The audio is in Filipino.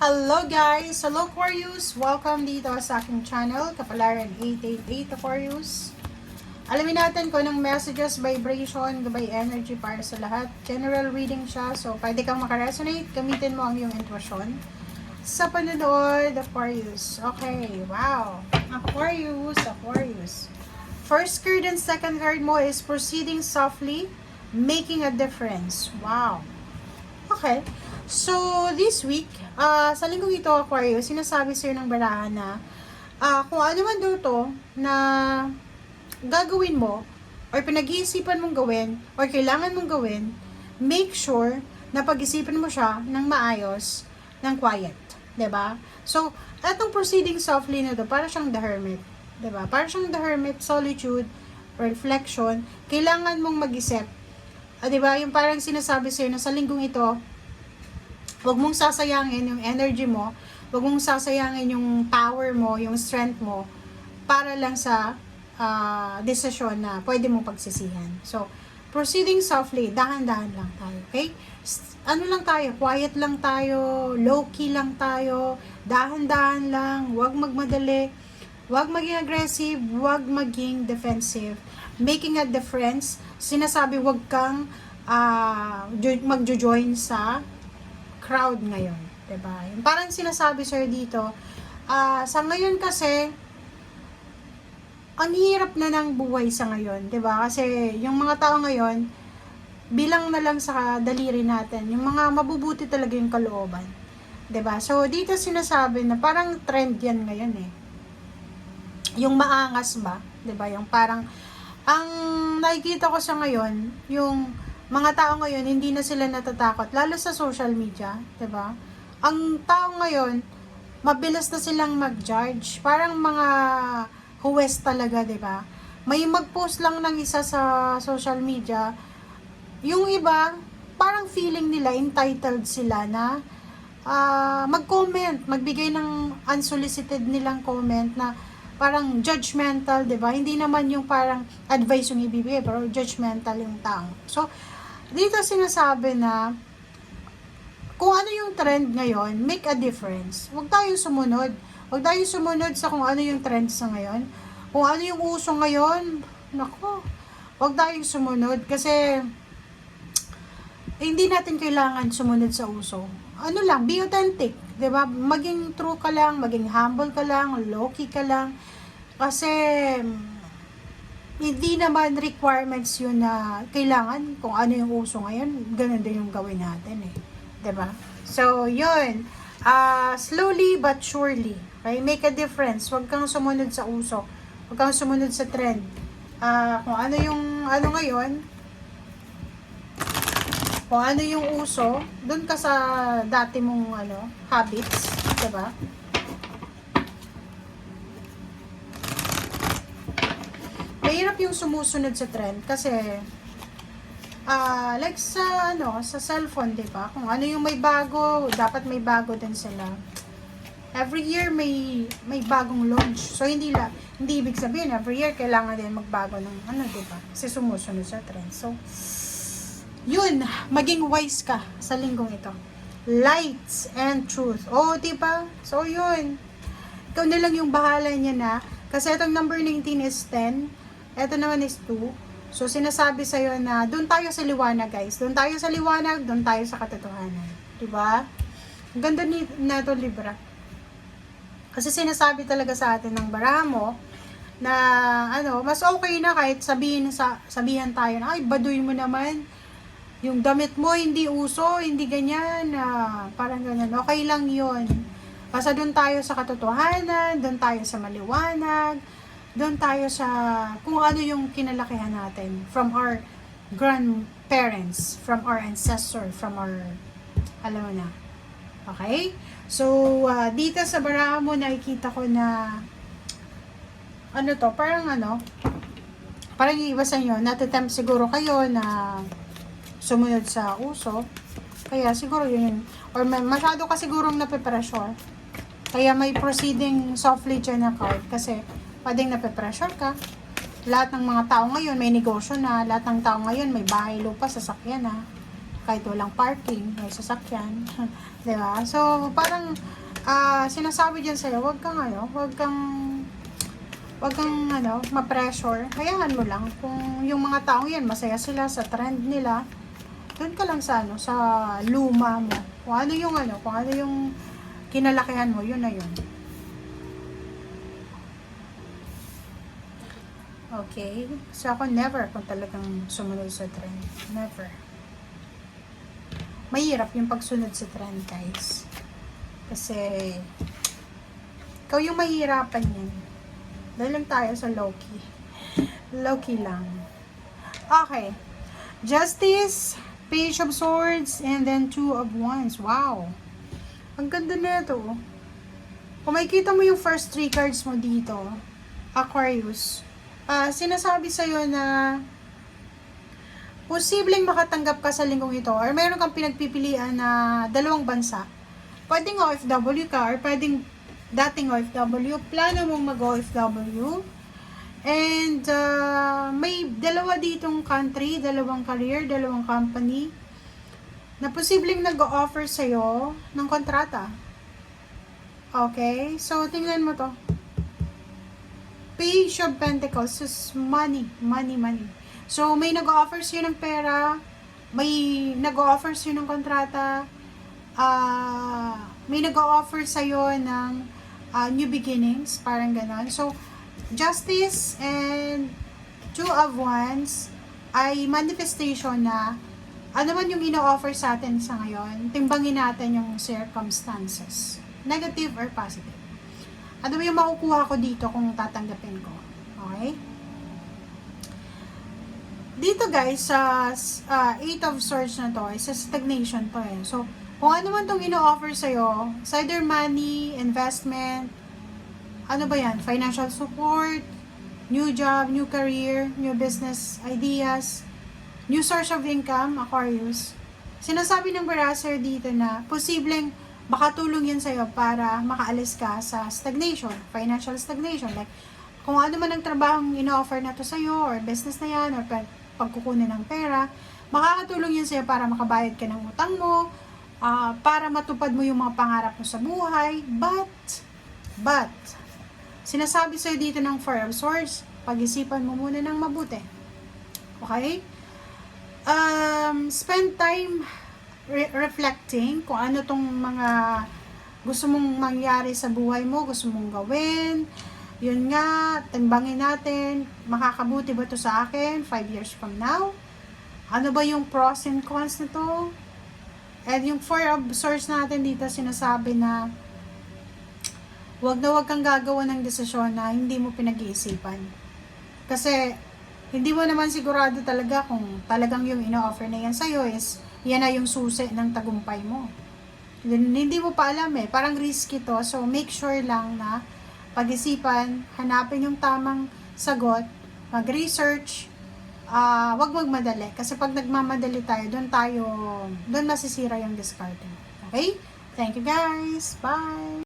Hello guys! Hello Aquarius! Welcome dito sa aking channel, Kapalaran 888 Aquarius. Alamin natin kung anong messages, vibration, gabay energy para sa lahat. General reading siya, so pwede kang makaresonate, gamitin mo ang iyong intuition sa panonood, Aquarius. Okay, wow! Aquarius. First card and second card mo is proceeding softly, making a difference. Wow! Okay. So, this week, sa linggong ito, Aquarius, sinasabi sa'yo ng barahan na kung ano man daw to na gagawin mo or pinag-iisipan mong gawin or kailangan mong gawin, make sure na pag-isipan mo siya ng maayos, ng quiet. 'Di ba? So, etong proceeding softly na to, para siyang the hermit. 'Di ba? Para siyang the hermit, solitude, reflection, kailangan mong mag-isip. 'Di ba? Yung parang sinasabi sa'yo na sa linggong ito, huwag mong sasayangin yung energy mo, huwag mong sasayangin yung power mo, yung strength mo, para lang sa desisyon na pwede mong pagsisihan. So, proceeding softly, dahan-dahan lang tayo, okay? Ano lang tayo, quiet lang tayo, low-key lang tayo, dahan-dahan lang, huwag magmadali, huwag maging aggressive, huwag maging defensive. Making a difference, sinasabi huwag kang magjo-join sa crowd ngayon, 'di ba? Yung parang sinasabi sir dito, sa ngayon kasi ang hirap na ng buhay sa ngayon, 'di ba? Kasi yung mga tao ngayon, bilang na lang sa daliri natin, yung mga mabubuti talaga yung kalooban, 'di ba? So dito sinasabi na parang trend 'yan ngayon eh. Yung maangas ba, 'di ba? Yung parang ang nakikita ko sa ngayon, yung mga tao ngayon, hindi na sila natatakot, lalo sa social media, 'di ba? Ang tao ngayon, mabilis na silang mag-judge, parang mga huwes talaga, 'di ba? May mag-post lang ng isa sa social media, yung iba, parang feeling nila entitled sila na mag-comment, magbigay ng unsolicited nilang comment na parang judgmental, 'di ba? Hindi naman yung parang advice yung ibibigay, pero judgmental yung tao. So, dito sinasabi na kung ano yung trend ngayon, make a difference. Huwag tayong sumunod. Huwag tayong sumunod sa kung ano yung trend sa ngayon. Kung ano yung uso ngayon, nako, huwag tayong sumunod kasi hindi natin kailangan sumunod sa uso. Ano lang, be authentic, 'di ba? Maging true ka lang, maging humble ka lang, low-key ka lang. Kasi hindi naman requirements yun na kailangan kung ano yung uso ngayon, ganun din yung gawin natin eh. 'Di ba? So, yun. Slowly but surely, okay? Make a difference. Huwag kang sumunod sa uso. Huwag kang sumunod sa trend. Kung ano yung ano ngayon, kung ano yung uso, dun ka sa dati mong habits, 'di ba? Mahirap yung sumusunod sa trend kasi like sa sa cellphone, 'di ba? Kung ano yung may bago, dapat may bago din sila. Every year may bagong launch. So hindi ibig sabihin every year kailangan din magbago ng 'di ba? Kasi sumusunod sa trend. So yun, maging wise ka sa linggong ito. Lights and truth. Oh, 'di ba? So yun. Ikaw na lang yung bahala niya na kasi itong number 19 is 10. Ito naman is 2. So, sinasabi sa'yo na doon tayo sa liwanag, guys. Doon tayo sa liwanag, doon tayo sa katotohanan. Diba? Ang ganda na ito, Libra. Kasi sinasabi talaga sa atin ng baraha mo na, mas okay na kahit sabihan tayo na, ay, baduy mo naman. Yung damit mo, hindi uso, hindi ganyan. Parang ganyan. Okay lang yun. Basta doon tayo sa katotohanan, doon tayo sa maliwanag, doon tayo sa kung ano yung kinalakihan natin from our grandparents, from our ancestor, from our alam mo na. Okay? So, dito sa baraha mo nakikita ko na parang iiwasan nyo, natitempt siguro kayo na sumunod sa uso. Kaya siguro yun, or masyado ka sigurong nape-pressure. Kaya may proceeding softly dyan na card kasi pwedeng nape-pressure ka. Lahat ng mga tao ngayon may negosyo na. Lahat ng tao ngayon may bahay, lupa, sasakyan na. kahit walang parking, may sasakyan. Diba? So, parang, sinasabi dyan sa'yo, wag kang ma-pressure. Hayaan mo lang. Kung yung mga taong yan, masaya sila sa trend nila, doon ka lang sa, sa luma mo. Kung ano yung kinalakihan mo, yun na yun. Okay? So, ako never kung talagang sumunod sa trend. Never. Mahirap yung pagsunod sa trend, guys. Kasi, ikaw yung mahirapan yan. Dahil lang tayo sa low-key. Low-key lang. Okay. Justice, Page of Swords, and then Two of Wands. Wow. Ang ganda nito. Kung makikita mo yung first 3 cards mo dito, Aquarius, sinasabi sa'yo na posibleng makatanggap ka sa linggong ito or meron kang pinagpipilian na dalawang bansa. Pwedeng OFW ka or pwedeng dating OFW, plano mong mag-OFW. And may dalawa ditong country, dalawang career, dalawang company na posibleng nag-o-offer sa'yo ng kontrata. Okay? So, tingnan mo to. Page of Pentacles is money. So, may nag-o-offer sa'yo ng pera, may nag-o-offer sa'yo ng kontrata, may nag-o-offer sa'yo ng new beginnings, parang ganon. So, Justice and Two of Wands ay manifestation na ano man yung ino-offer sa atin sa ngayon, timbangin natin yung circumstances, negative or positive. Ano ba yung makukuha ko dito kung tatanggapin ko? Okay? Dito guys, sa 8 of Swords na to, is a stagnation to eh. So, kung ano man itong ino-offer sa'yo, it's either money, investment, ano ba yan? Financial support, new job, new career, new business ideas, new source of income, Aquarius. Sinasabi ng Barasser dito na posibleng makatulong yan sa'yo para makaalis ka sa stagnation, financial stagnation. Like, kung ano man ang trabahong ino-offer na to sa'yo, or business na yan, or pagkukunin ng pera, makakatulong yan sa'yo para makabayad ka ng utang mo, para matupad mo yung mga pangarap mo sa buhay, but, sinasabi sa'yo dito ng Four of Swords, pag-isipan mo muna ng mabuti. Okay? Spend time reflecting kung ano tong mga gusto mong mangyari sa buhay mo, gusto mong gawin. Yun nga, timbangin natin, makakabuti ba to sa akin 5 years from now? Ano ba yung pros and cons na to? And yung Four of Swords natin dito, sinasabi na wag kang gagawa ng desisyon na hindi mo pinag-iisipan. Kasi, hindi mo naman sigurado talaga kung talagang yung ino-offer na yan sa'yo is, yan na yung susi ng tagumpay mo. Hindi mo pa alam eh, parang risky to. So, make sure lang na pag-isipan, hanapin yung tamang sagot, mag-research, wag magmadali. Kasi pag nagmamadali tayo, doon masisira yung discarding. Okay? Thank you guys. Bye!